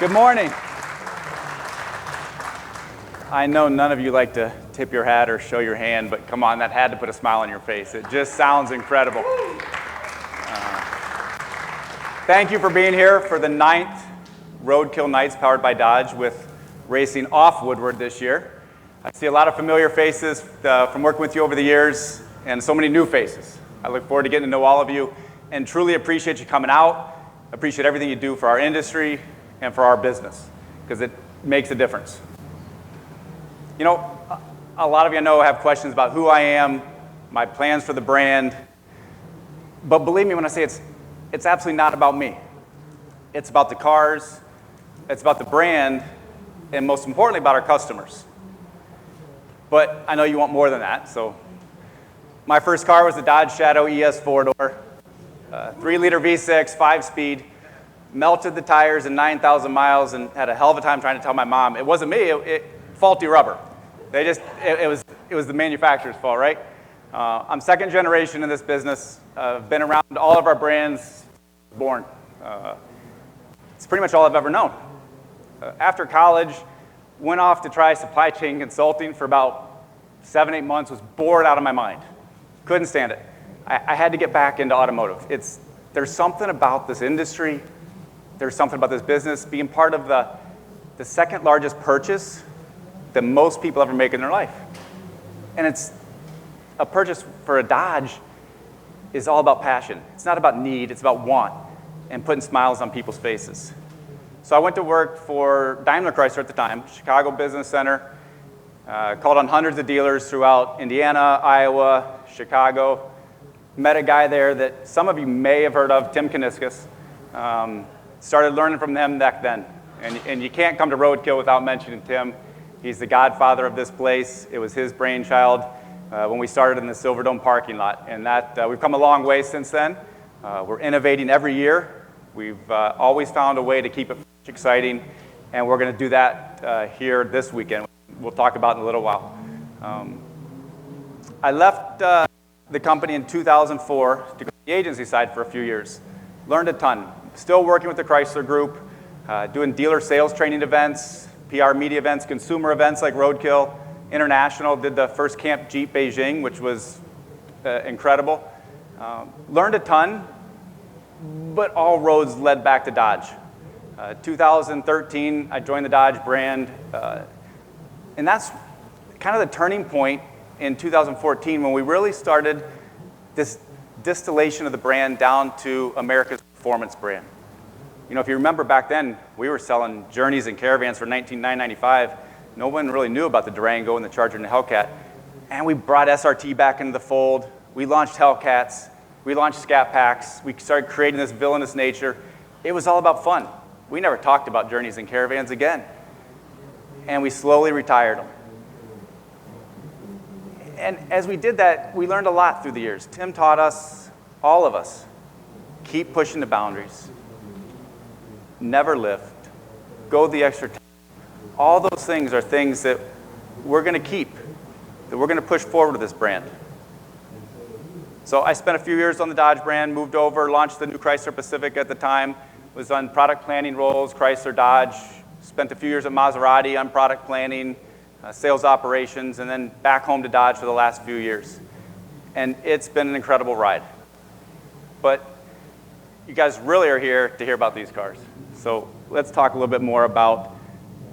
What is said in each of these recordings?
Good morning. I know none of you like to tip your hat or show your hand, but come on, that had to put a smile on your face. It just sounds incredible. Thank you for being here for the 9th Roadkill Nights powered by Dodge with racing off Woodward this year. I see a lot of familiar faces from working with you over the years and so many new faces. I look forward to getting to know all of you and truly appreciate you coming out, appreciate everything you do for our industry and for our business, because it makes a difference. You know, a lot of you I know have questions about who I am, my plans for the brand, but believe me when I say it's absolutely not about me. It's about the cars, it's about the brand, and most importantly about our customers. But I know you want more than that, so my first car was the Dodge Shadow ES 4-door, 3-liter V6, 5-speed, melted the tires in 9,000 miles and had a hell of a time trying to tell my mom it wasn't me, faulty rubber. It was the manufacturer's fault, right? I'm second generation in this business. I've been around all of our brands, born. It's pretty much all I've ever known. After college, went off to try supply chain consulting for about 7-8 months, was bored out of my mind. Couldn't stand it. I had to get back into automotive. There's something about this industry, there's something about this business, being part of the second largest purchase that most people ever make in their life. And it's a purchase for a Dodge is all about passion. It's not about need, it's about want and putting smiles on people's faces. So I went to work for Daimler Chrysler at the time, Chicago Business Center, called on hundreds of dealers throughout Indiana, Iowa, Chicago. Met a guy there that some of you may have heard of, Tim Kaniskis. Started learning from them back then. And you can't come to Roadkill without mentioning Tim. He's the godfather of this place. It was his brainchild when we started in the Silverdome parking lot. And that we've come a long way since then. We're innovating every year. We've always found a way to keep it exciting. And we're going to do that here this weekend. We'll talk about it in a little while. I left the company in 2004 to go to the agency side for a few years. Learned a ton. Still working with the Chrysler Group, doing dealer sales training events, PR media events, consumer events like Roadkill, International, did the first Camp Jeep Beijing, which was incredible. Learned a ton, but all roads led back to Dodge. 2013, I joined the Dodge brand, and that's kind of the turning point in 2014 when we really started this distillation of the brand down to America's performance brand. You know, if you remember back then, we were selling Journeys and Caravans for $19,995. No one really knew about the Durango and the Charger and the Hellcat. And we brought SRT back into the fold. We launched Hellcats. We launched Scat Packs. We started creating this villainous nature. It was all about fun. We never talked about Journeys and Caravans again. And we slowly retired them. And as we did that, we learned a lot through the years. Tim taught us, all of us, keep pushing the boundaries. Never lift. Go the extra time. All those things are things that we're going to keep, that we're going to push forward with this brand. So I spent a few years on the Dodge brand, moved over, launched the new Chrysler Pacific at the time, was on product planning roles, Chrysler, Dodge, spent a few years at Maserati on product planning, sales operations, and then back home to Dodge for the last few years. And it's been an incredible ride. But you guys really are here to hear about these cars. So let's talk a little bit more about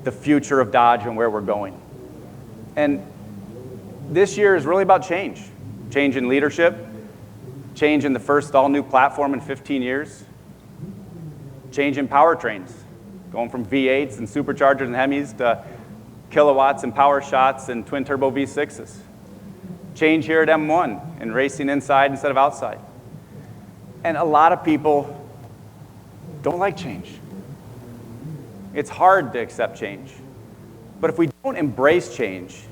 the future of Dodge and where we're going. And this year is really about change. Change in leadership, change in the first all-new platform in 15 years, change in powertrains, going from V8s and superchargers and Hemis to kilowatts and power shots and twin-turbo V6s. Change here at M1 and racing inside instead of outside. And a lot of people don't like change. It's hard to accept change. But if we don't embrace change,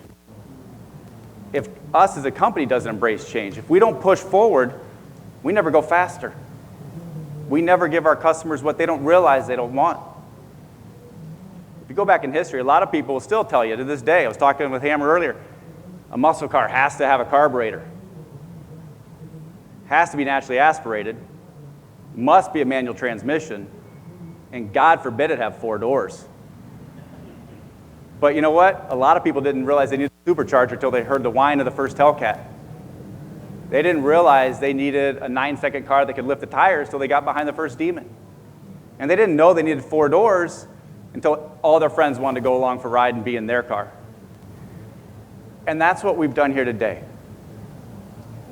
if us as a company doesn't embrace change, if we don't push forward, we never go faster. We never give our customers what they don't realize they don't want. If you go back in history, a lot of people will still tell you to this day, I was talking with Hammer earlier, a muscle car has to have a carburetor, has to be naturally aspirated, must be a manual transmission, And God forbid it have 4 doors. But you know what? A lot of people didn't realize they needed a supercharger until they heard the whine of the first Hellcat. They didn't realize they needed a 9-second car that could lift the tires until they got behind the first Demon. And they didn't know they needed 4 doors until all their friends wanted to go along for a ride and be in their car. And that's what we've done here today.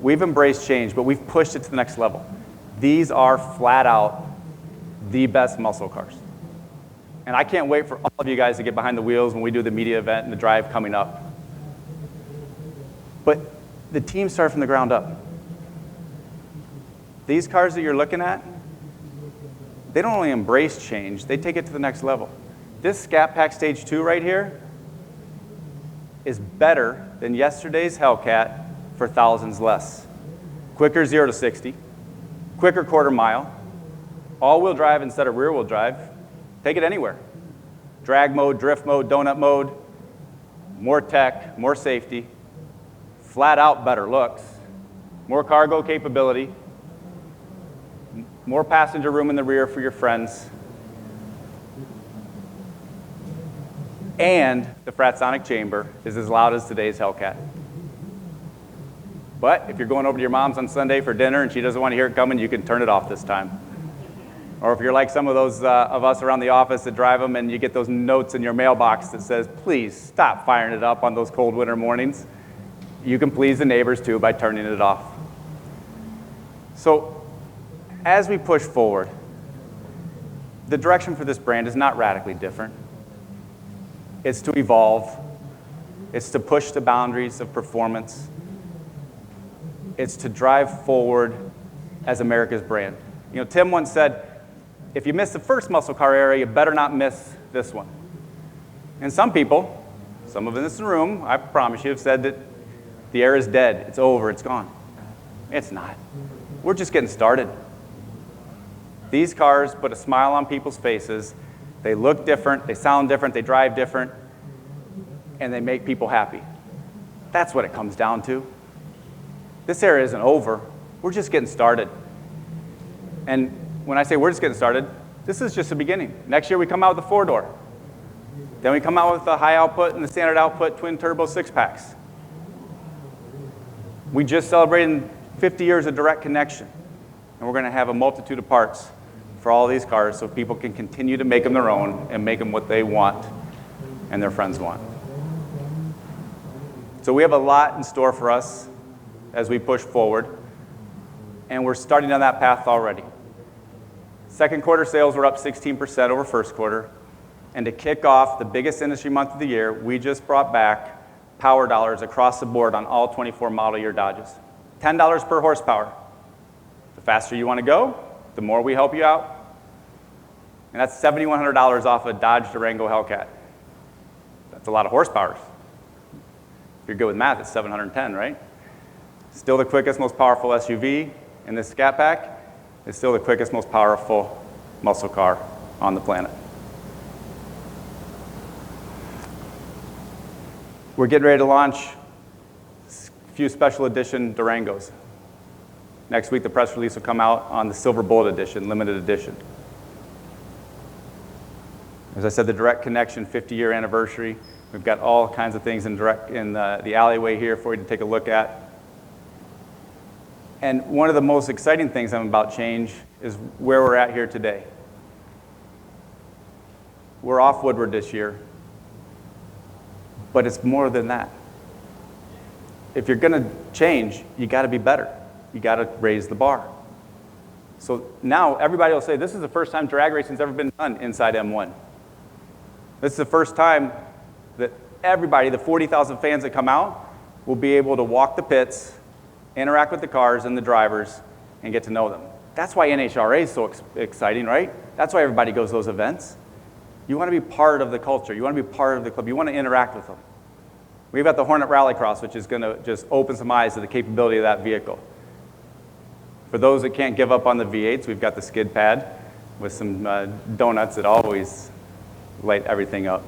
We've embraced change, but we've pushed it to the next level. These are flat out the best muscle cars. And I can't wait for all of you guys to get behind the wheels when we do the media event and the drive coming up. But the team started from the ground up. These cars that you're looking at, they don't only embrace change, they take it to the next level. This Scat Pack Stage 2 right here is better than yesterday's Hellcat for thousands less. Quicker 0 to 60, quicker quarter mile, all-wheel drive instead of rear-wheel drive. Take it anywhere. Drag mode, drift mode, donut mode, more tech, more safety, flat out better looks, more cargo capability, more passenger room in the rear for your friends, and the Fratsonic chamber is as loud as today's Hellcat. But if you're going over to your mom's on Sunday for dinner and she doesn't want to hear it coming, you can turn it off this time. Or if you're like some of those of us around the office that drive them and you get those notes in your mailbox that says, please stop firing it up on those cold winter mornings, you can please the neighbors too by turning it off. So as we push forward, the direction for this brand is not radically different. It's to evolve. It's to push the boundaries of performance. It's to drive forward as America's brand. You know, Tim once said, if you miss the first muscle car era, you better not miss this one. And some people, some of us in this room, I promise you, have said that the era is dead, it's over, it's gone. It's not. We're just getting started. These cars put a smile on people's faces. They look different, they sound different, they drive different, and they make people happy. That's what it comes down to. This era isn't over. We're just getting started. And when I say we're just getting started, this is just the beginning. Next year we come out with a 4-door. Then we come out with the high output and the standard output twin turbo 6-packs. We just celebrated 50 years of direct connection. And we're going to have a multitude of parts for all these cars so people can continue to make them their own and make them what they want and their friends want. So we have a lot in store for us as we push forward. And we're starting on that path already. Second quarter sales were up 16% over first quarter. And to kick off the biggest industry month of the year, we just brought back power dollars across the board on all 24 model year Dodges. $10 per horsepower. The faster you want to go, the more we help you out. And that's $7,100 off a Dodge Durango Hellcat. That's a lot of horsepower. If you're good with math, it's 710, right? Still the quickest, most powerful SUV in this Scat Pack. It's still the quickest, most powerful muscle car on the planet. We're getting ready to launch a few special edition Durangos. Next week, the press release will come out on the Silver Bullet Edition, limited edition. As I said, the Direct Connection 50-year anniversary. We've got all kinds of things in the alleyway here for you to take a look at. And one of the most exciting things about change is where we're at here today. We're off Woodward this year, but it's more than that. If you're going to change, you got to be better. You got to raise the bar. So now everybody will say, this is the first time drag racing's ever been done inside M1. This is the first time that everybody, the 40,000 fans that come out, will be able to walk the pits, interact with the cars and the drivers, and get to know them. That's why NHRA is so exciting, right? That's why everybody goes to those events. You want to be part of the culture. You want to be part of the club. You want to interact with them. We've got the Hornet Rallycross, which is going to just open some eyes to the capability of that vehicle. For those that can't give up on the V8s, we've got the skid pad with some donuts that always light everything up.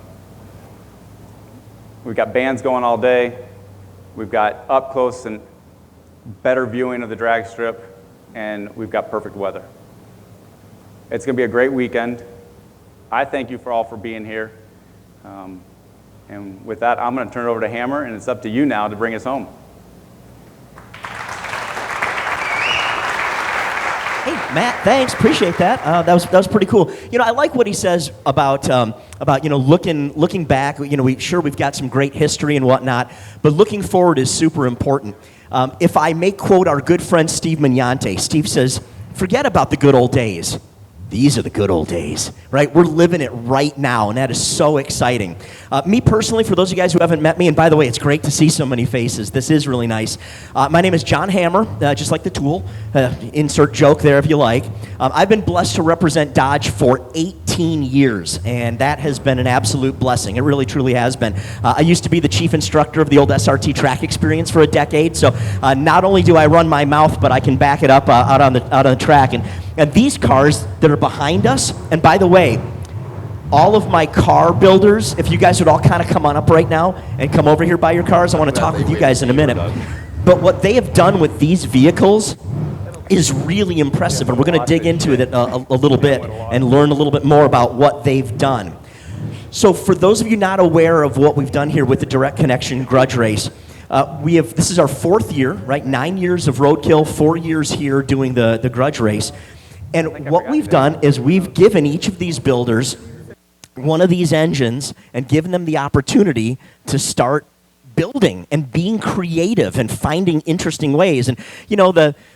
We've got bands going all day. We've got up close and better viewing of the drag strip, and we've got perfect weather. It's going to be a great weekend. I thank you for all for being here. And with that, I'm going to turn it over to Hammer, and it's up to you now to bring us home. Hey, Matt, thanks. Appreciate that. That was pretty cool. I like what he says about looking back. We've got some great history and whatnot, but looking forward is super important. If I may quote our good friend Steve Mignante, Steve says, "Forget about the good old days. These are the good old days," right? We're living it right now, and that is so exciting. Me personally, for those of you guys who haven't met me, and by the way, it's great to see so many faces. This is really nice. My name is John Hammer, just like the tool. Insert joke there if you like. I've been blessed to represent Dodge for 18 years, and that has been an absolute blessing. It really, truly has been. I used to be the chief instructor of the old SRT track experience for a decade, so not only do I run my mouth, but I can back it up out on the track. And these cars that are behind us, and by the way, all of my car builders, if you guys would all kind of come on up right now and come over here by your cars, I want to talk with you guys in a minute. But what they have done with these vehicles is really impressive, and we're going to dig into it a little bit and learn a little bit more about what they've done. So for those of you not aware of what we've done here with the Direct Connection Grudge Race, this is our 4th year, right? 9 years of Roadkill, 4 years here doing the Grudge Race. And what we've done is we've given each of these builders one of these engines and given them the opportunity to start building and being creative and finding interesting ways. And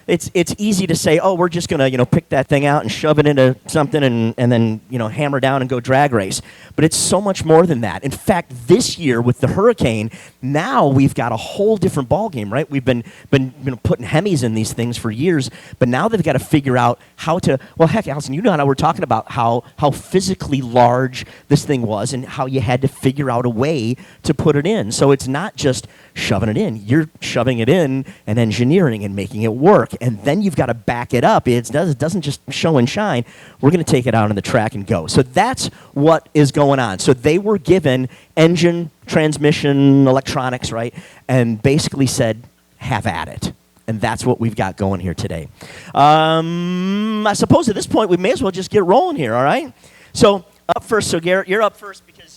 it's easy to say, oh, we're just going to pick that thing out and shove it into something and then hammer down and go drag race. But it's so much more than that. In fact, this year with the Hurricane, now we've got a whole different ballgame, right? We've been putting Hemis in these things for years, but now they've got to figure out how to. Well, heck, Allison, how we're talking about how physically large this thing was and how you had to figure out a way to put it in. So it's not just shoving it in. You're shoving it in and engineering and making it work. And then you've got to back it up. It doesn't just show and shine. We're going to take it out on the track and go. So that's what is going on. So they were given engine, transmission, electronics, right? And basically said, have at it. And that's what we've got going here today. I suppose at this point we may as well just get rolling here, all right? So up first. So Garrett, you're up first because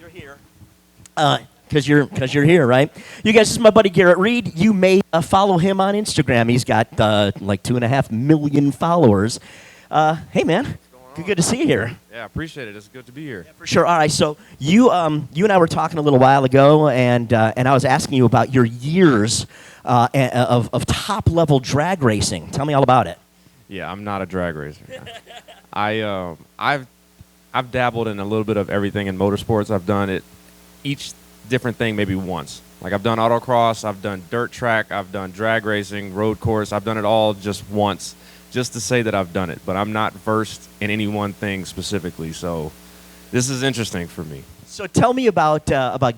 you're here. Because you're here, right? You guys, this is my buddy Garrett Reed. You may follow him on Instagram. He's got like 2.5 million followers. Hey, man. Good to see you here. Yeah, I appreciate it. It's good to be here. Yeah, for sure. All right, so you and I were talking a little while ago, and I was asking you about your years of top-level drag racing. Tell me all about it. Yeah, I'm not a drag racer. I've dabbled in a little bit of everything in motorsports. I've done it each different thing maybe once. Like I've done autocross, I've done dirt track, I've done drag racing, road course. I've done it all just once, just to say that I've done it. But I'm not versed in any one thing specifically. So this is interesting for me. So tell me about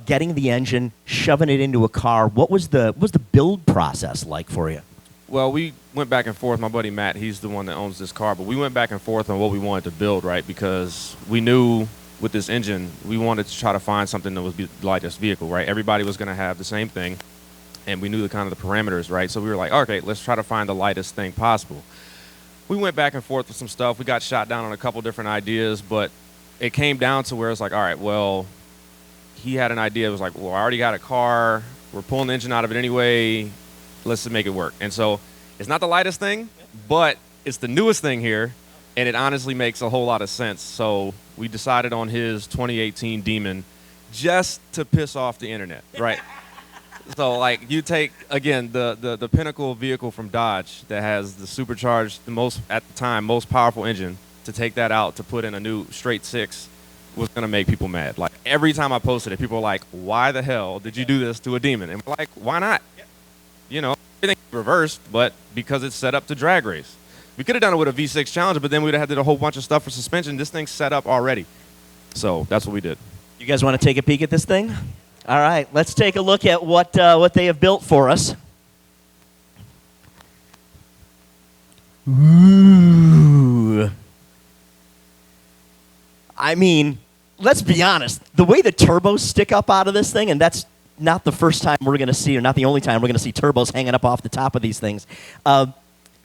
getting the engine, shoving it into a car. What was the build process like for you? Well, we went back and forth. My buddy Matt, he's the one that owns this car, but we went back and forth on what we wanted to build, right? Because we knew with this engine, we wanted to try to find something that was the lightest vehicle, right? Everybody was going to have the same thing, and we knew the kind of the parameters, right? So we were like, okay, let's try to find the lightest thing possible. We went back and forth with some stuff. We got shot down on a couple different ideas, but it came down to where it's like, all right, well, he had an idea. It was like, well, I already got a car. We're pulling the engine out of it anyway. Let's just make it work. And so it's not the lightest thing, but it's the newest thing here, and it honestly makes a whole lot of sense. So we decided on his 2018 Demon just to piss off the internet, right? So like you take, again, the pinnacle vehicle from Dodge that has the supercharged, the most, at the time, most powerful engine, to take that out to put in a new straight six was going to make people mad. Like every time I posted it, people were like, why the hell did you do this to a Demon? And we're like, why not? You know, everything's reversed, but because it's set up to drag race. We could have done it with a V6 Challenger, but then we'd have had to do a whole bunch of stuff for suspension. This thing's set up already. So that's what we did. You guys want to take a peek at this thing? All right, let's take a look at what they have built for us. Ooh. I mean, let's be honest. The way the turbos stick up out of this thing, and that's not the first time we're going to see, or not the only time we're going to see turbos hanging up off the top of these things.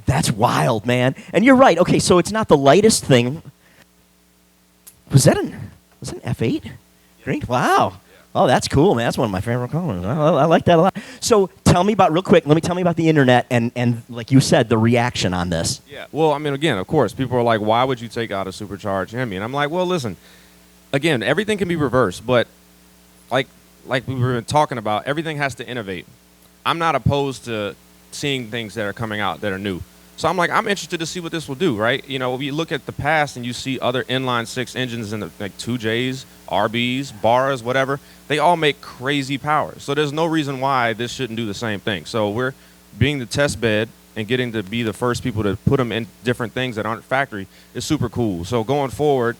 That's wild, man. And you're right. Okay, so it's not the lightest thing. Was that an F8? Green? Wow. Oh, that's cool, man. That's one of my favorite colors. I like that a lot. So tell me about, real quick, tell me about the internet and like you said, the reaction on this. Yeah. Well, I mean, again, of course, people are like, why would you take out a supercharged Hemi? And I'm like, well, listen, again, everything can be reversed, but like we were talking about, everything has to innovate. I'm not opposed to seeing things that are coming out that are new. So I'm like, I'm interested to see what this will do, right? You know, if you look at the past and you see other inline six engines in the like 2Js, RBs, bars, whatever, they all make crazy power. So there's no reason why this shouldn't do the same thing. So we're being the test bed and getting to be the first people to put them in different things that aren't factory is super cool. So going forward,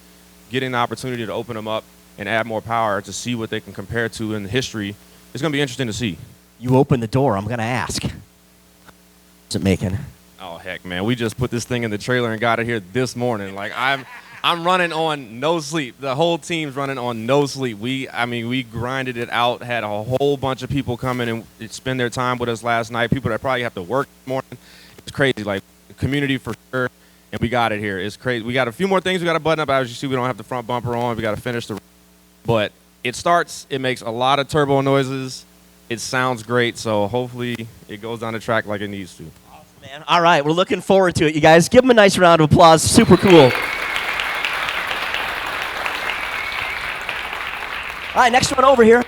getting the opportunity to open them up and add more power to see what they can compare to in history is going to be interesting to see. You open the door, I'm going to ask. What's it making? Oh, heck, man. We just put this thing in the trailer and got it here this morning. Like, I'm running on no sleep. The whole team's running on no sleep. We grinded it out, had a whole bunch of people come in and spend their time with us last night, people that probably have to work this morning. It's crazy. Like, the community for sure, and we got it here. It's crazy. We got a few more things we got to button up. As you see, we don't have the front bumper on. We got to finish the... But it starts. It makes a lot of turbo noises. It sounds great, so hopefully it goes down the track like it needs to. Man. All right, we're looking forward to it, you guys. Give them a nice round of applause. Super cool. All right, next one over here.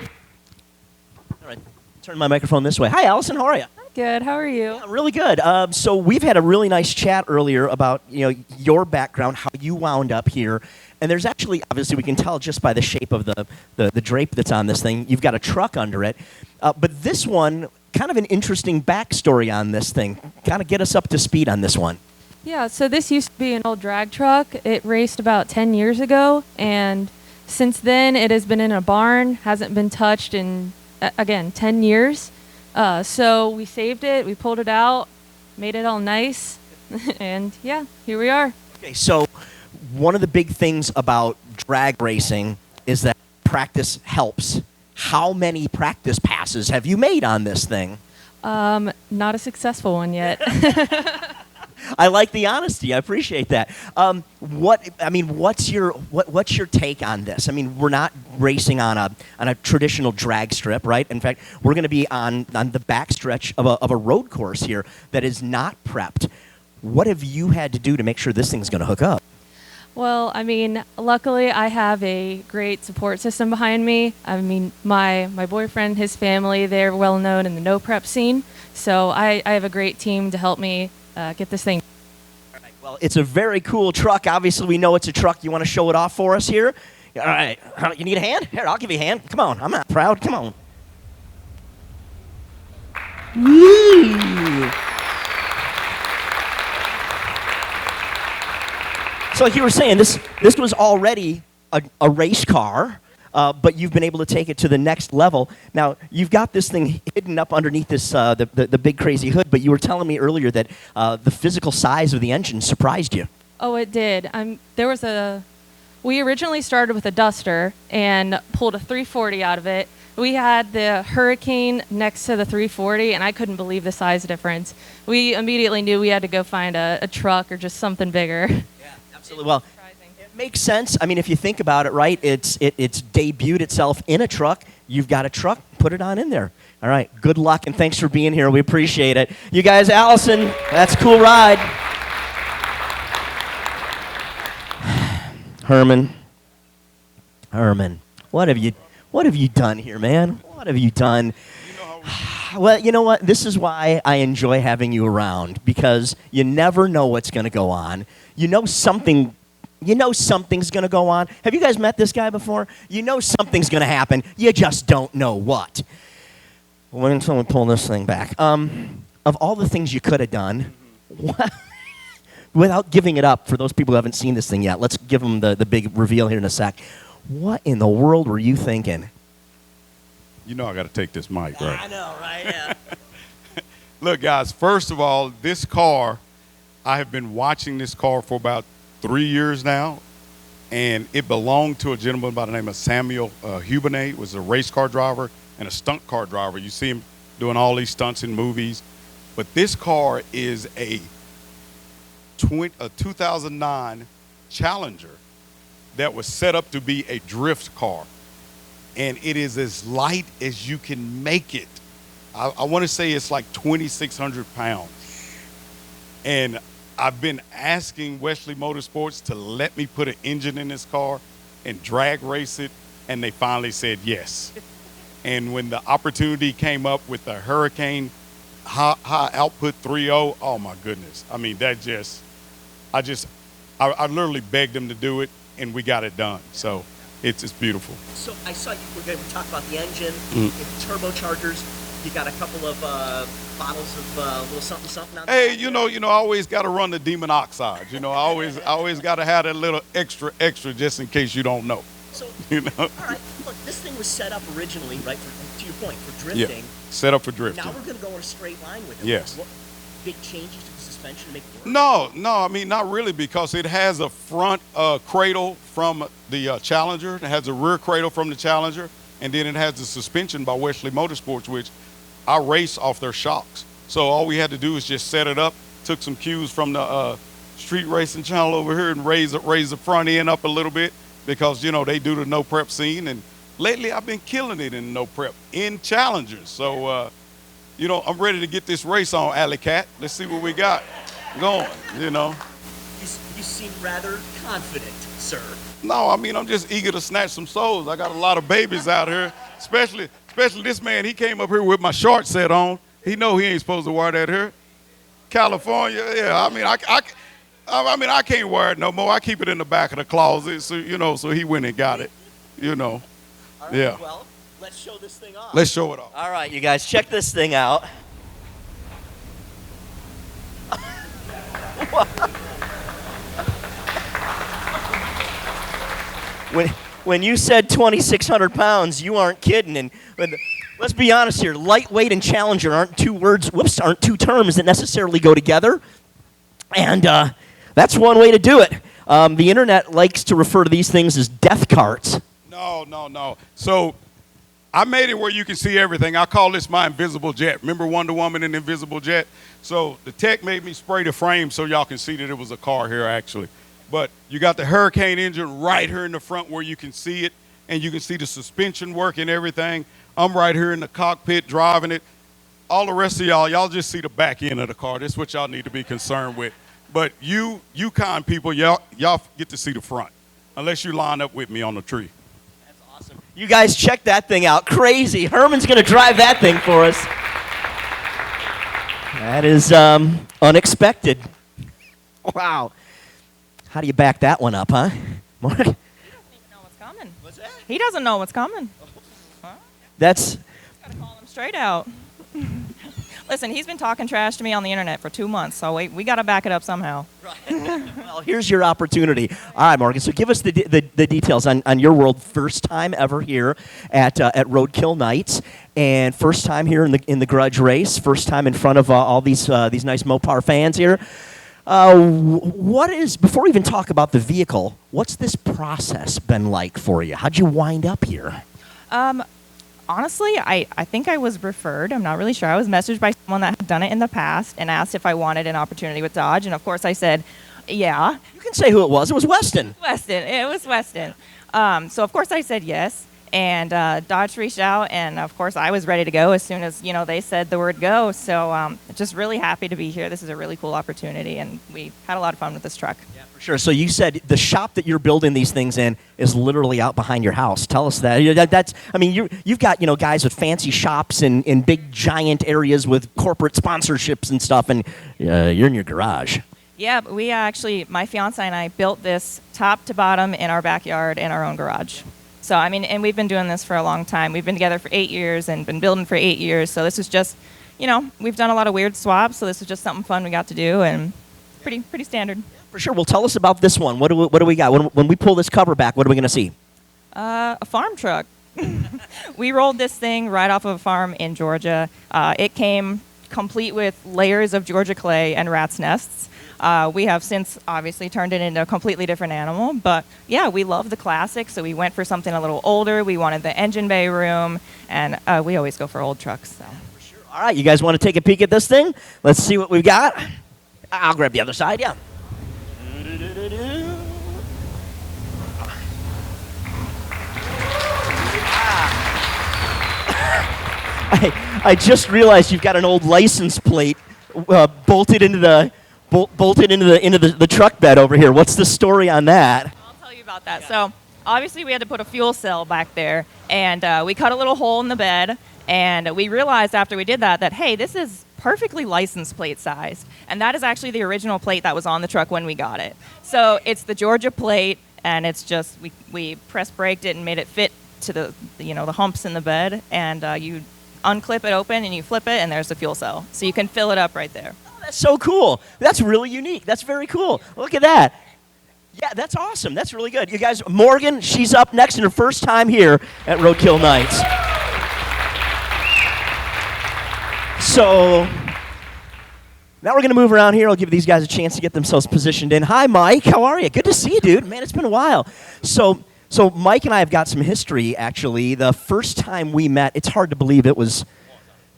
All right, turn my microphone this way. Hi, Allison. How are you? Good. How are you? Yeah, really good. So we've had a really nice chat earlier about your background, how you wound up here. And there's actually, obviously, we can tell just by the shape of the drape that's on this thing. You've got a truck under it. But this one, kind of an interesting backstory on this thing. Kind of get us up to speed on this one. Yeah, so this used to be an old drag truck. It raced about 10 years ago, and since then it has been in a barn, hasn't been touched in, again, 10 years. So we saved it, we pulled it out, made it all nice, and yeah, here we are. Okay, so one of the big things about drag racing is that practice helps. How many practice passes have you made on this thing? Not a successful one yet. I like the honesty. I appreciate that. What's your take on this? I mean, we're not racing on a traditional drag strip, right? In fact, we're going to be on the backstretch of a road course here that is not prepped. What have you had to do to make sure this thing's going to hook up? Well, I mean, luckily I have a great support system behind me. I mean, my boyfriend, his family, they're well known in the no prep scene. So I have a great team to help me get this thing. All right, well, it's a very cool truck. Obviously, we know it's a truck. You want to show it off for us here? All right. You need a hand? Here, I'll give you a hand. Come on. I'm not proud. Come on. Woo! So like you were saying, this was already a race car, but you've been able to take it to the next level. Now, you've got this thing hidden up underneath this the big crazy hood, but you were telling me earlier that the physical size of the engine surprised you. Oh, it did. We originally started with a Duster and pulled a 340 out of it. We had the Hurricane next to the 340, and I couldn't believe the size difference. We immediately knew we had to go find a truck or just something bigger. Yeah, absolutely. Well, it makes sense. I mean, if you think about it, right, it's debuted itself in a truck. You've got a truck, put it on in there. All right, good luck, and thanks for being here. We appreciate it. You guys, Allison, that's a cool ride. Herman, what have you done here, man? What have you done? Well, you know what? This is why I enjoy having you around, because you never know what's going to go on. You know something's going to go on. Have you guys met this guy before? You know something's going to happen. You just don't know what. Well, until we pull this thing back. Of all the things you could have done, without giving it up for those people who haven't seen this thing yet, let's give them the big reveal here in a sec. What in the world were you thinking? You know I got to take this mic, right? I know, right? Yeah. Look, guys, first of all, this car, I have been watching this car for about 3 years now, and it belonged to a gentleman by the name of Samuel Hubernet. Was a race car driver and a stunt car driver. You see him doing all these stunts in movies. But this car is a 2009 Challenger that was set up to be a drift car. And it is as light as you can make it. I want to say it's like 2,600 pounds. And I've been asking Wesley Motorsports to let me put an engine in this car and drag race it, and they finally said yes. And when the opportunity came up with the Hurricane high output 3.0, oh my goodness. I mean, I literally begged them to do it, and we got it done. So it's beautiful. So I saw you were going to talk about the engine, turbochargers. You got a couple of bottles of little something something on Hey, you know, I always got to run the demon oxides. You know, I always got to have that little extra just in case you don't know. So, you know. All right, look, this thing was set up originally, right, to your point, for drifting. Yeah, set up for drifting. Now we're going to go in a straight line with it. Yes. What big changes to the suspension to make it work? No, I mean, not really, because it has a front cradle from the Challenger. It has a rear cradle from the Challenger, and then it has the suspension by Wesley Motorsports, which I race off their shocks. So all we had to do is just set it up, took some cues from the street racing channel over here and raise the front end up a little bit, because, you know, they do the no prep scene. And lately I've been killing it in no prep, in Challengers. So, you know, I'm ready to get this race on, Alley Cat. Let's see what we got going, you know. You seem rather confident, sir. No, I mean, I'm just eager to snatch some souls. I got a lot of babies out here, especially this man. He came up here with my short set on. He know he ain't supposed to wear that here. California, yeah. I mean, I can't wear it no more. I keep it in the back of the closet, so you know. So he went and got it, you know. All right, yeah. Well, let's show this thing off. Let's show it off. All right, you guys, check this thing out. When you said 2,600 pounds, you aren't kidding. And let's be honest here, lightweight and Challenger aren't two terms that necessarily go together. And that's one way to do it. The internet likes to refer to these things as death carts. No. So I made it where you can see everything. I call this my invisible jet. Remember Wonder Woman and Invisible Jet? So the tech made me spray the frame so y'all can see that it was a car here actually. But you got the Hurricane engine right here in the front where you can see it, and you can see the suspension work and everything. I'm right here in the cockpit driving it. All the rest of y'all just see the back end of the car. That's what y'all need to be concerned with. But you kind people, y'all get to see the front, unless you line up with me on the tree. That's awesome. You guys check that thing out. Crazy. Herman's going to drive that thing for us. That is unexpected. Wow. How do you back that one up, huh? Mark? He doesn't even know what's coming. What's that? He doesn't know what's coming. Huh? That's... Gotta call him straight out. Listen, he's been talking trash to me on the internet for 2 months, so we got to back it up somehow. Right. Well, here's your opportunity. All right, Morgan, so give us the details on your world. First time ever here at Roadkill Nights, and first time here in the Grudge race, first time in front of all these nice Mopar fans here. Before we even talk about the vehicle, what's this process been like for you? How'd you wind up here? Honestly, I think I was referred. I'm not really sure. I was messaged by someone that had done it in the past and asked if I wanted an opportunity with Dodge. And, of course, I said, yeah. You can say who it was. It was Weston. It was Weston. So, of course, I said yes. And Dodge reached out, and, of course, I was ready to go as soon as, they said the word go. So just really happy to be here. This is a really cool opportunity, and we had a lot of fun with this truck. Yeah, for sure. So you said the shop that you're building these things in is literally out behind your house. Tell us that. You've got, guys with fancy shops in big, giant areas with corporate sponsorships and stuff, and you're in your garage. Yeah, but we actually, my fiance and I built this top to bottom in our backyard in our own garage. So, and we've been doing this for a long time. We've been together for 8 years and been building for 8 years. So this is just, we've done a lot of weird swaps. So this is just something fun we got to do, and pretty standard. For sure. Well, tell us about this one. What do we got? When we pull this cover back, what are we going to see? A farm truck. We rolled this thing right off of a farm in Georgia. It came complete with layers of Georgia clay and rat's nests. We have since obviously turned it into a completely different animal, but yeah, we love the classic, so we went for something a little older. We wanted the engine bay room, and we always go for old trucks. So. For sure. All right, you guys want to take a peek at this thing? Let's see what we've got. I'll grab the other side, yeah. I just realized you've got an old license plate bolted into the truck bed over here. What's the story on that? I'll tell you about that. So obviously we had to put a fuel cell back there, and we cut a little hole in the bed, and we realized after we did that, hey, this is perfectly license plate sized, and that is actually the original plate that was on the truck when we got it. So it's the Georgia plate, and it's just we press braked it and made it fit to the humps in the bed, and you unclip it open and you flip it, and there's the fuel cell, so you can fill it up right there. Oh, that's so cool. That's really unique. That's very cool. Look at that. Yeah, that's awesome. That's really good. You guys, Morgan, she's up next in her first time here at Roadkill Nights. So now we're going to move around here. I'll give these guys a chance to get themselves positioned in. Hi, Mike. How are you? Good to see you, dude. Man, it's been a while. So Mike and I have got some history, actually. The first time we met, it's hard to believe it was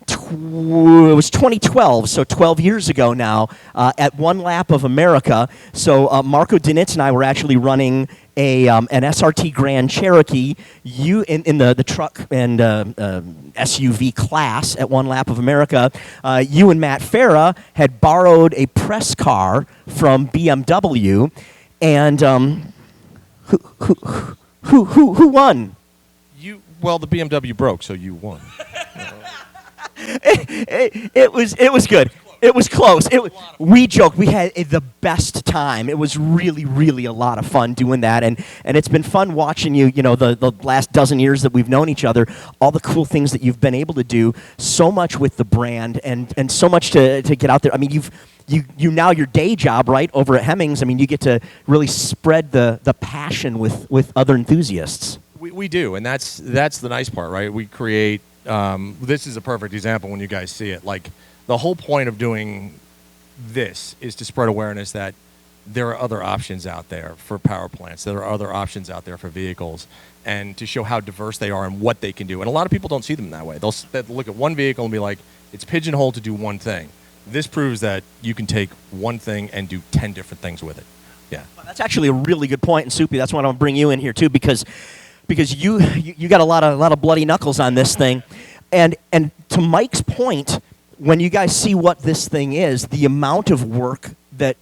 2012, so 12 years ago now, at One Lap of America. So Marco Dinitz and I were actually running an SRT Grand Cherokee in the truck and SUV class at One Lap of America. You and Matt Farah had borrowed a press car from BMW, and who won? Well, the BMW broke, so you won. It was good. It was close. We joked. We had the best time. It was really, really a lot of fun doing that, and it's been fun watching you. You know, the last dozen years that we've known each other, all the cool things that you've been able to do, so much with the brand, and so much to get out there. I mean, you now your day job, right, over at Hemmings. I mean, you get to really spread the passion with other enthusiasts. We do, and that's the nice part, right? We create. This is a perfect example when you guys see it. Like, the whole point of doing this is to spread awareness that there are other options out there for power plants. There are other options out there for vehicles, and to show how diverse they are and what they can do. And a lot of people don't see them that way. They'll look at one vehicle and be like, it's pigeonholed to do one thing. This proves that you can take one thing and do 10 different things with it. Yeah. Well, that's actually a really good point, and Soupy, that's why I'm going to bring you in here too, because you got a lot of bloody knuckles on this thing. And to Mike's point, when you guys see what this thing is, the amount of work that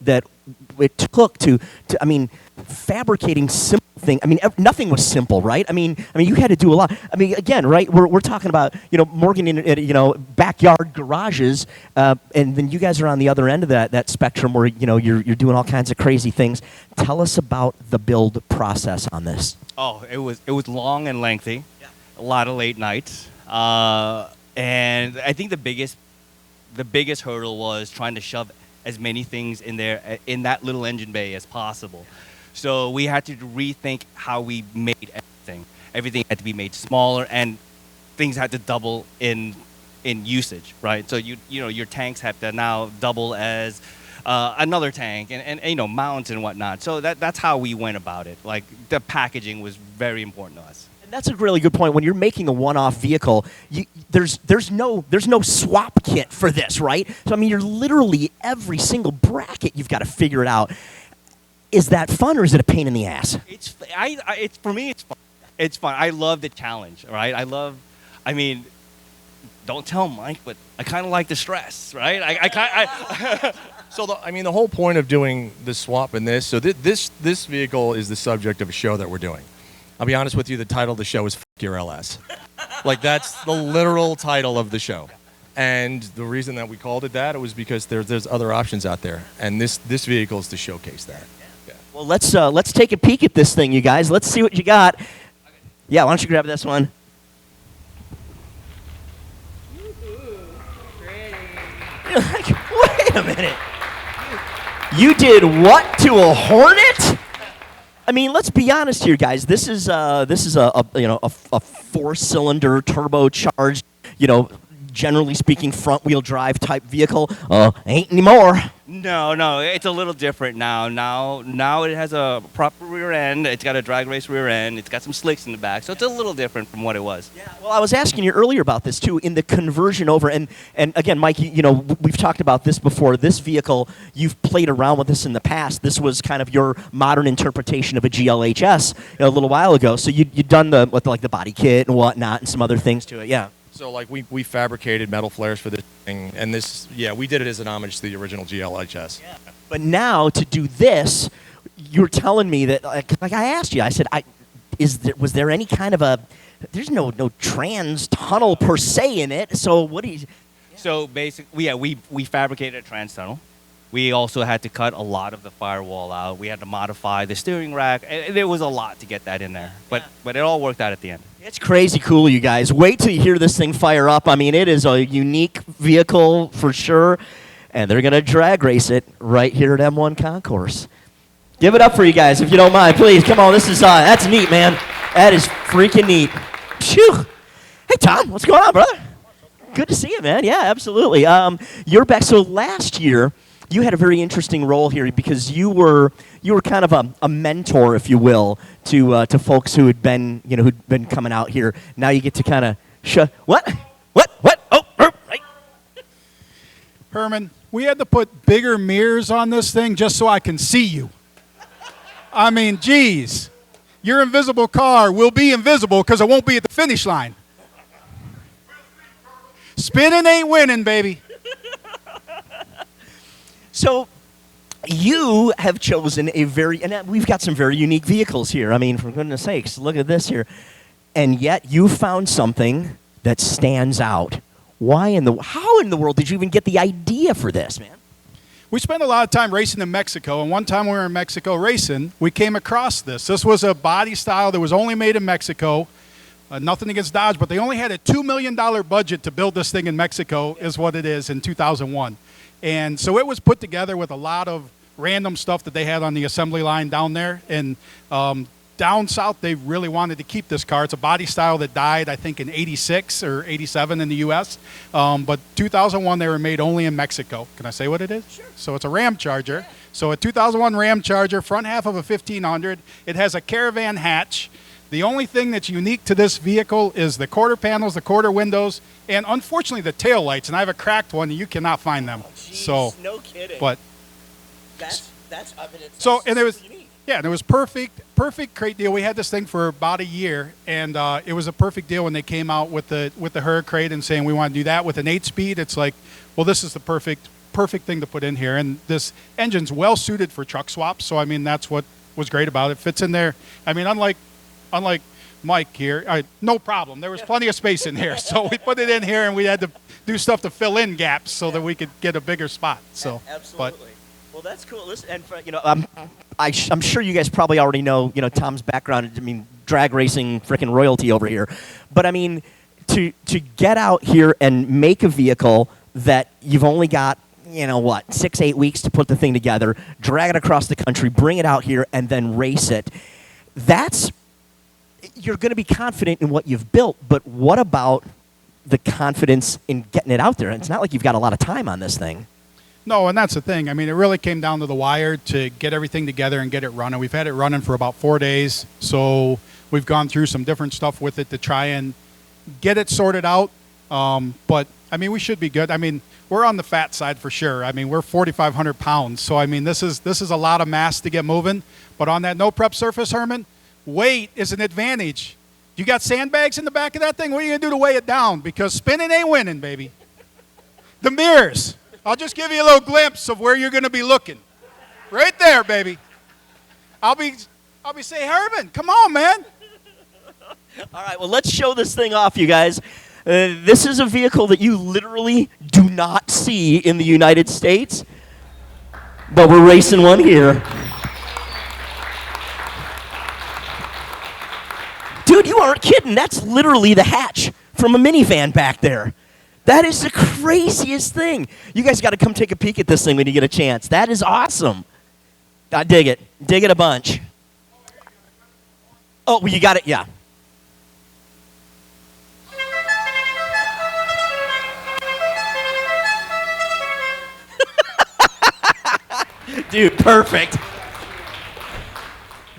it took to I mean, fabricating simple thing. I mean, nothing was simple, right? I mean, you had to do a lot. I mean, again, right? We're talking about Morgan in backyard garages, and then you guys are on the other end of that spectrum where you're doing all kinds of crazy things. Tell us about the build process on this. Oh, it was long and lengthy, a lot of late nights, and I think the biggest hurdle was trying to shove as many things in there in that little engine bay as possible. So we had to rethink how we made everything. Everything had to be made smaller, and things had to double in usage, right? So your tanks have to now double as another tank, and mounts and whatnot. So that's how we went about it. Like, the packaging was very important to us. And that's a really good point. When you're making a one-off vehicle, there's no swap kit for this, right? So I mean, you're literally every single bracket you've got to figure it out. Is that fun, or is it a pain in the ass? For me, it's fun. It's fun. I love the challenge, right? I mean, don't tell Mike, but I kind of like the stress, right? So the whole point of doing the swap in this, so this vehicle is the subject of a show that we're doing. I'll be honest with you, the title of the show is F*** Your LS. Like, that's the literal title of the show. And the reason that we called it that, it was because there's other options out there, and this vehicle is to showcase that. Yeah. Well, let's take a peek at this thing, you guys. Let's see what you got. Yeah, why don't you grab this one? You're like, wait a minute. You did what to a Hornet? I mean, let's be honest here, guys. This is a 4-cylinder turbocharged, generally speaking, front-wheel drive type vehicle. Ain't anymore. No, it's a little different now. Now it has a proper rear end. It's got a drag race rear end. It's got some slicks in the back, so it's a little different from what it was. Yeah. Well, I was asking you earlier about this too, in the conversion over, and again, Mike, we've talked about this before. This vehicle, you've played around with this in the past. This was kind of your modern interpretation of a GLHS a little while ago. So you'd done the body kit and whatnot, and some other things to it. Yeah. So like we fabricated metal flares for this thing, and this, yeah, we did it as an homage to the original GLHS. Yeah. But now to do this, you're telling me that, like I asked you, I said, was there any kind of a, there's no trans tunnel per se in it, so what do you... Yeah. So basically, yeah, we fabricated a trans tunnel. We also had to cut a lot of the firewall out. We had to modify the steering rack. There was a lot to get that in there, but it all worked out at the end. It's crazy cool, you guys. Wait till you hear this thing fire up. I mean, it is a unique vehicle for sure, and they're going to drag race it right here at M1 Concourse. Give it up for you guys, if you don't mind. Please, come on. This is, that's neat, man. That is freaking neat. Phew. Hey, Tom, what's going on, brother? Good to see you, man. Yeah, absolutely. You're back. So last year, you had a very interesting role here because you were kind of a mentor, if you will, to folks who had been coming out here. Now you get to kind of what? Oh, right. Herman, we had to put bigger mirrors on this thing just so I can see you. I mean, geez, your invisible car will be invisible because it won't be at the finish line. Spinning ain't winning, baby. So you have chosen and we've got some very unique vehicles here. I mean, for goodness sakes, look at this here. And yet you found something that stands out. How in the world did you even get the idea for this, man? We spent a lot of time racing in Mexico, and one time we were in Mexico racing, we came across this. This was a body style that was only made in Mexico. Nothing against Dodge, but they only had a $2 million budget to build this thing in Mexico, is what it is, in 2001. And so it was put together with a lot of random stuff that they had on the assembly line down there. And down south, they really wanted to keep this car. It's a body style that died, I think, in 86 or 87 in the U.S. But 2001, they were made only in Mexico. Can I say what it is? Sure. So it's a Ram Charger. Yeah. So a 2001 Ram Charger, front half of a 1500. It has a Caravan hatch. The only thing that's unique to this vehicle is the quarter panels, the quarter windows, and unfortunately the tail lights. And I have a cracked one, and you cannot find them. Oh, geez, so no kidding. But that's I mean, it's so, and it was unique. Yeah, and it was perfect crate deal. We had this thing for about a year, and it was a perfect deal when they came out with the Hurricane and saying we want to do that with an 8-speed. It's like, well, this is the perfect thing to put in here, and this engine's well suited for truck swaps. So I mean, that's what was great about it. Fits in there. I mean, unlike Mike here, no problem. There was plenty of space in here, so we put it in here, and we had to do stuff to fill in gaps so that we could get a bigger spot. So absolutely. Well, that's cool. Listen, and I'm sure you guys probably already know, Tom's background. I mean, drag racing, freaking royalty over here. But I mean, to get out here and make a vehicle that you've only got, 6-8 weeks to put the thing together, drag it across the country, bring it out here, and then race it. You're going to be confident in what you've built. But what about the confidence in getting it out there? And it's not like you've got a lot of time on this thing. No, and that's the thing. I mean, it really came down to the wire to get everything together and get it running. We've had it running for about 4 days, so we've gone through some different stuff with it to try and get it sorted out. But, I mean, we should be good. I mean, we're on the fat side for sure. I mean, we're 4,500 pounds, so, I mean, this is a lot of mass to get moving. But on that no-prep surface, Herman, weight is an advantage. You got sandbags in the back of that thing? What are you going to do to weigh it down? Because spinning ain't winning, baby. The mirrors. I'll just give you a little glimpse of where you're going to be looking. Right there, baby. I'll be saying, Herman, come on, man. All right, well, let's show this thing off, you guys. This is a vehicle that you literally do not see in the United States, but we're racing one here. Dude, you aren't kidding. That's literally the hatch from a minivan back there. That is the craziest thing. You guys got to come take a peek at this thing when you get a chance. That is awesome. I dig it. Dig it a bunch. Oh, well, you got it. Yeah. Dude, perfect.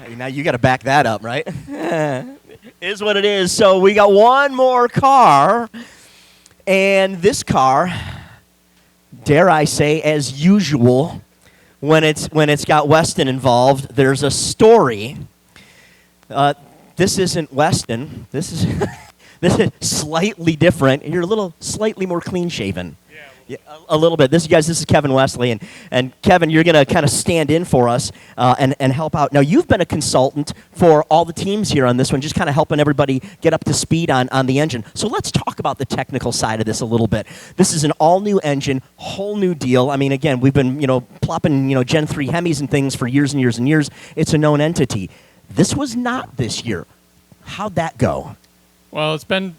Hey, now you got to back that up, right? Is what it is. So we got one more car. And this car, dare I say, as usual, when it's got Weston involved, there's a story. This isn't Weston. This This is slightly different. You're a little slightly more clean shaven. Yeah, a little bit. This is Kevin Wesley, and Kevin, you're going to kind of stand in for us and help out. Now, you've been a consultant for all the teams here on this one, just kind of helping everybody get up to speed on the engine. So let's talk about the technical side of this a little bit. This is an all-new engine, whole new deal. I mean, again, we've been plopping Gen 3 Hemis and things for years and years and years. It's a known entity. This was not this year. How'd that go? Well, it's been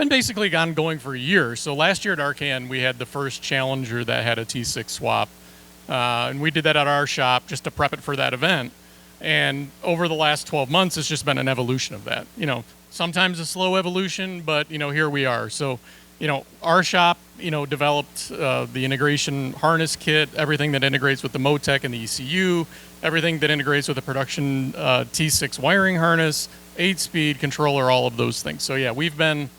basically ongoing for a year. So last year at Arcan, we had the first Challenger that had a T6 swap. And we did that at our shop just to prep it for that event. And over the last 12 months, it's just been an evolution of that. Sometimes a slow evolution, but, here we are. So, our shop, developed the integration harness kit, everything that integrates with the Motec and the ECU, everything that integrates with the production T6 wiring harness, 8-speed controller, all of those things. So, yeah, we've been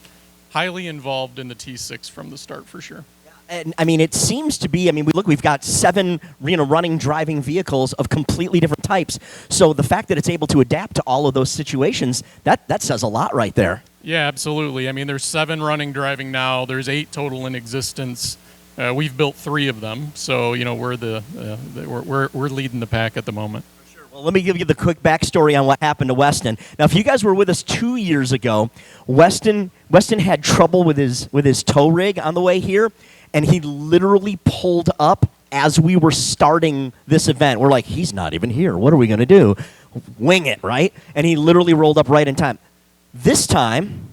highly involved in the T6 from the start for sure. And I mean, it seems to be. I mean, we've got 7 running driving vehicles of completely different types. So the fact that it's able to adapt to all of those situations, that says a lot right there. Yeah, absolutely. I mean, there's 7 running driving now. There's 8 total in existence. We've built 3 of them, so we're leading the pack at the moment. Well, let me give you the quick backstory on what happened to Weston. Now, if you guys were with us 2 years ago, Weston had trouble with his tow rig on the way here, and he literally pulled up as we were starting this event. We're like, he's not even here. What are we going to do? Wing it, right? And he literally rolled up right in time. This time,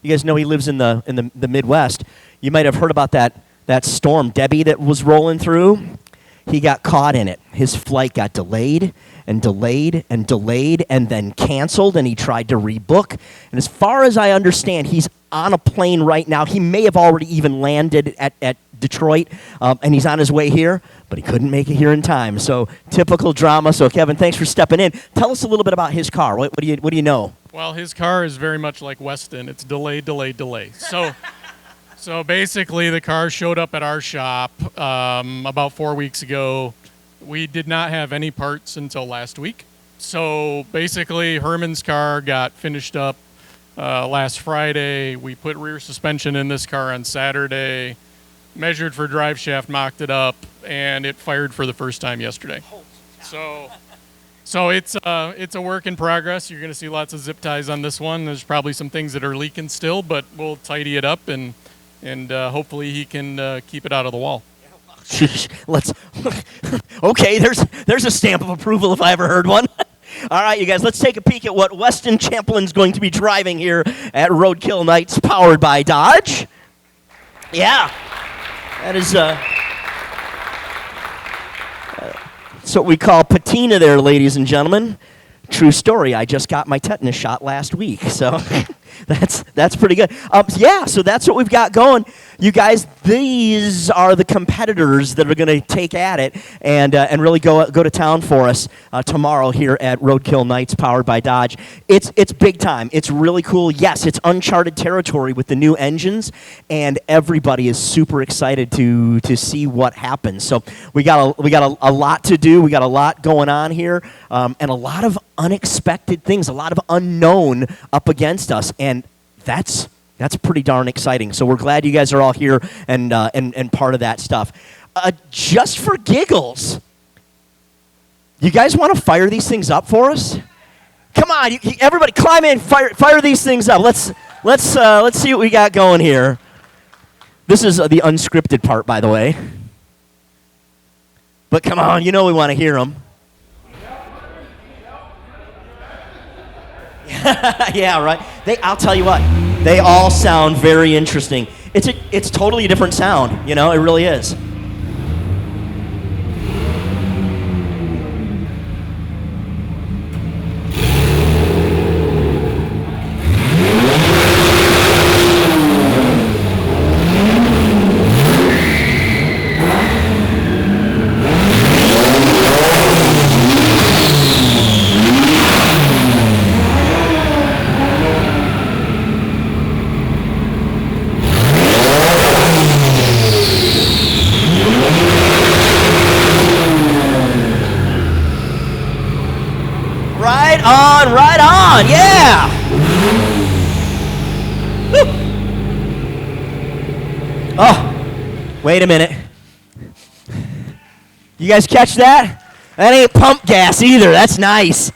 you guys know he lives in the Midwest. You might have heard about that storm, Debbie, that was rolling through. He got caught in it. His flight got delayed and delayed and delayed and then canceled, and he tried to rebook. And as far as I understand, he's on a plane right now. He may have already even landed at Detroit, and he's on his way here, but he couldn't make it here in time. So typical drama. So Kevin, thanks for stepping in. Tell us a little bit about his car. What do you know? Well, his car is very much like Weston. It's delay, delay, delay. So basically, the car showed up at our shop about 4 weeks ago. We did not have any parts until last week. So basically, Herman's car got finished up last Friday. We put rear suspension in this car on Saturday, measured for drive shaft, mocked it up, and it fired for the first time yesterday. So it's a work in progress. You're going to see lots of zip ties on this one. There's probably some things that are leaking still, but we'll tidy it up and hopefully he can keep it out of the wall. Let's. Okay, there's a stamp of approval if I ever heard one. All right, you guys, let's take a peek at what Weston Champlin's going to be driving here at Roadkill Nights, powered by Dodge. Yeah, that is that's what we call patina there, ladies and gentlemen. True story. I just got my tetanus shot last week, so that's pretty good. So that's what we've got going. You guys, these are the competitors that are going to take at it and really go to town for us tomorrow here at Roadkill Nights, powered by Dodge. It's big time. It's really cool. Yes, it's uncharted territory with the new engines, and everybody is super excited to see what happens. So we got a lot to do. We got a lot going on here, and a lot of unexpected things, a lot of unknown up against us, and that's pretty darn exciting. So we're glad you guys are all here and part of that stuff. Just for giggles, you guys want to fire these things up for us? Come on, everybody, climb in, fire these things up. Let's see what we got going here. This is the unscripted part, by the way. But come on, we want to hear them. Yeah, right. I'll tell you what. They all sound very interesting. It's totally a different sound, it really is. Right on, yeah! Woo. Oh, wait a minute. You guys catch that? That ain't pump gas either. That's nice.